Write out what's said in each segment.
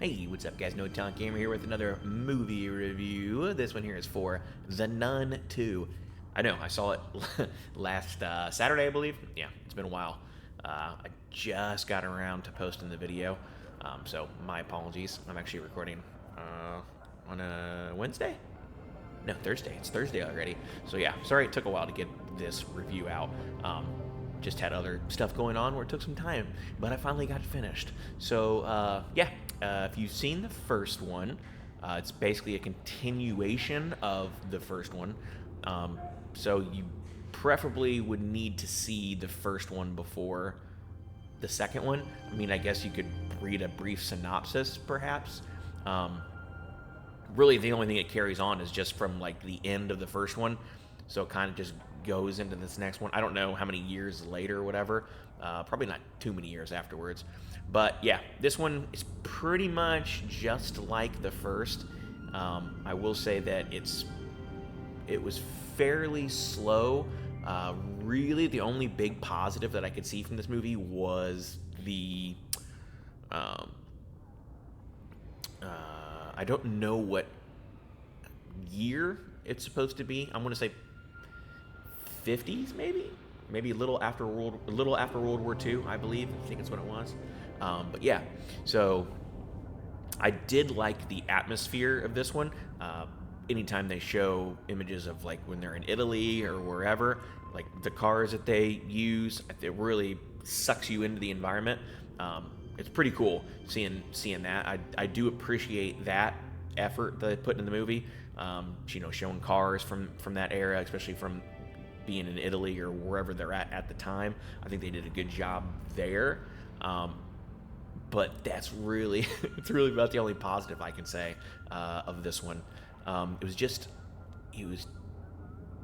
Hey, what's up, guys? No Talent Gamer here with another movie review. This one here is for The Nun 2. I know, I saw it last Saturday, I believe. Yeah, it's been a while. I just got around to posting the video, so my apologies. I'm actually recording on a Wednesday? No, Thursday. It's Thursday already. So yeah, sorry it took a while to get this review out. Just had other stuff going on where it took some time, but I finally got it finished. So yeah, if you've seen the first one, it's basically a continuation of the first one. So you preferably would need to see the first one before the second one. I mean, I guess you could read a brief synopsis, perhaps. Really, the only thing it carries on is just from like the end of the first one, so it kind of just goes into this next one. I don't know how many years later or whatever. Probably not too many years afterwards. But yeah, this one is pretty much just like the first. I will say that it was fairly slow. Really, the only big positive that I could see from this movie was the I don't know what year it's supposed to be. I'm going to say 50s, maybe a little after World War II, I believe. I think that's what it was. But yeah, so I did like the atmosphere of this one. Anytime they show images of like when they're in Italy or wherever, like the cars that they use, it really sucks you into the environment. It's pretty cool seeing that. I do appreciate that effort that they put in the movie. Showing cars from that era, especially from being in Italy or wherever they're at the time. I think they did a good job there. But that's really it's really about the only positive I can say of this one. It was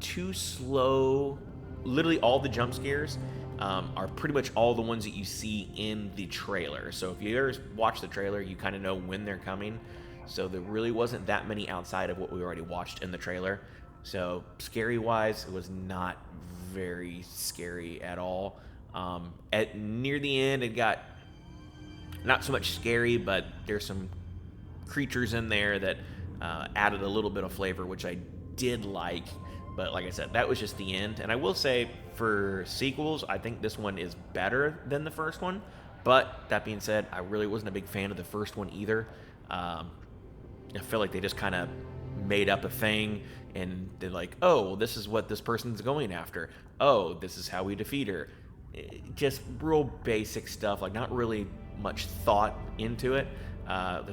too slow. Literally all the jump scares are pretty much all the ones that you see in the trailer. So if you ever watch the trailer, you kind of know when they're coming. So there really wasn't that many outside of what we already watched in the trailer. So scary-wise, it was not very scary at all. At near the end, it got not so much scary, but there's some creatures in there that added a little bit of flavor, which I did like. But like I said, that was just the end. And I will say, for sequels, I think this one is better than the first one. But that being said, I really wasn't a big fan of the first one either. I feel like they just kind of made up a thing, and they're like, oh, well, this is what this person's going after. Oh, this is how we defeat her. Just real basic stuff, like not really much thought into it.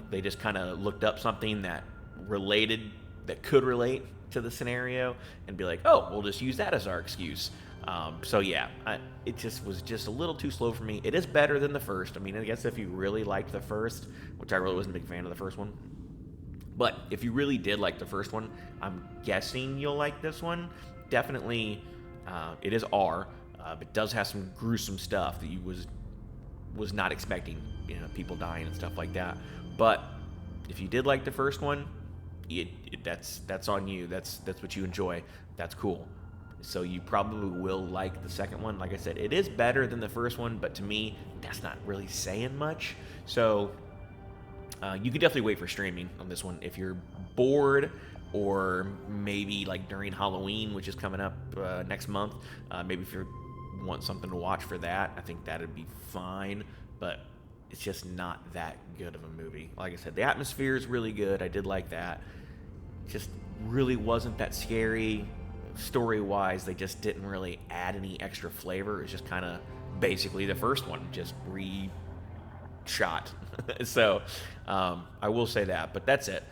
They just kind of looked up something that could relate to the scenario and be like, oh, we'll just use that as our excuse. So yeah, it just was just a little too slow for me. It is better than the first. I mean, I guess if you really liked the first, which I really wasn't a big fan of the first one, but if you really did like the first one, I'm guessing you'll like this one. Definitely, it is R, but does have some gruesome stuff that you was not expecting, people dying and stuff like that. But if you did like the first one, that's on you. That's what you enjoy. That's cool. So you probably will like the second one. Like I said, it is better than the first one, but to me, that's not really saying much. So you could definitely wait for streaming on this one if you're bored, or maybe like during Halloween, which is coming up next month. Maybe if you want something to watch for that, I think that'd be fine. But it's just not that good of a movie. Like I said, the atmosphere is really good. I did like that. Just really wasn't that scary. Story-wise, they just didn't really add any extra flavor. It was just kind of basically the first one, just shot. So I will say that, but that's it.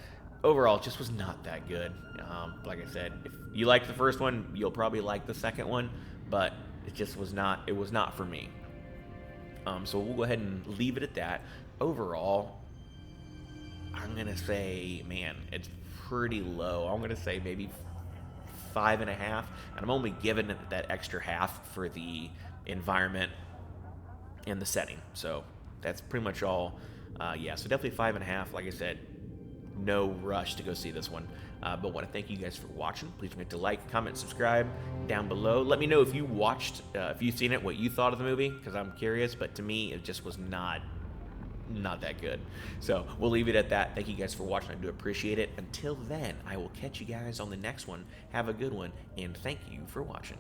Overall, it just was not that good. Like I said, if you like the first one, you'll probably like the second one, but it was not for me. So we'll go ahead and leave it at that. Overall, I'm gonna say, man, it's pretty low. I'm gonna say maybe 5.5, and I'm only giving it that extra half for the environment and the setting. So that's pretty much all. Yeah, so definitely 5.5. Like I said, no rush to go see this one. But want to thank you guys for watching. Please don't forget to like, comment, subscribe down below. Let me know if you watched, if you've seen it, what you thought of the movie, because I'm curious. But to me, it just was not not that good. So we'll leave it at that. Thank you guys for watching. I do appreciate it. Until then, I will catch you guys on the next one. Have a good one, and thank you for watching.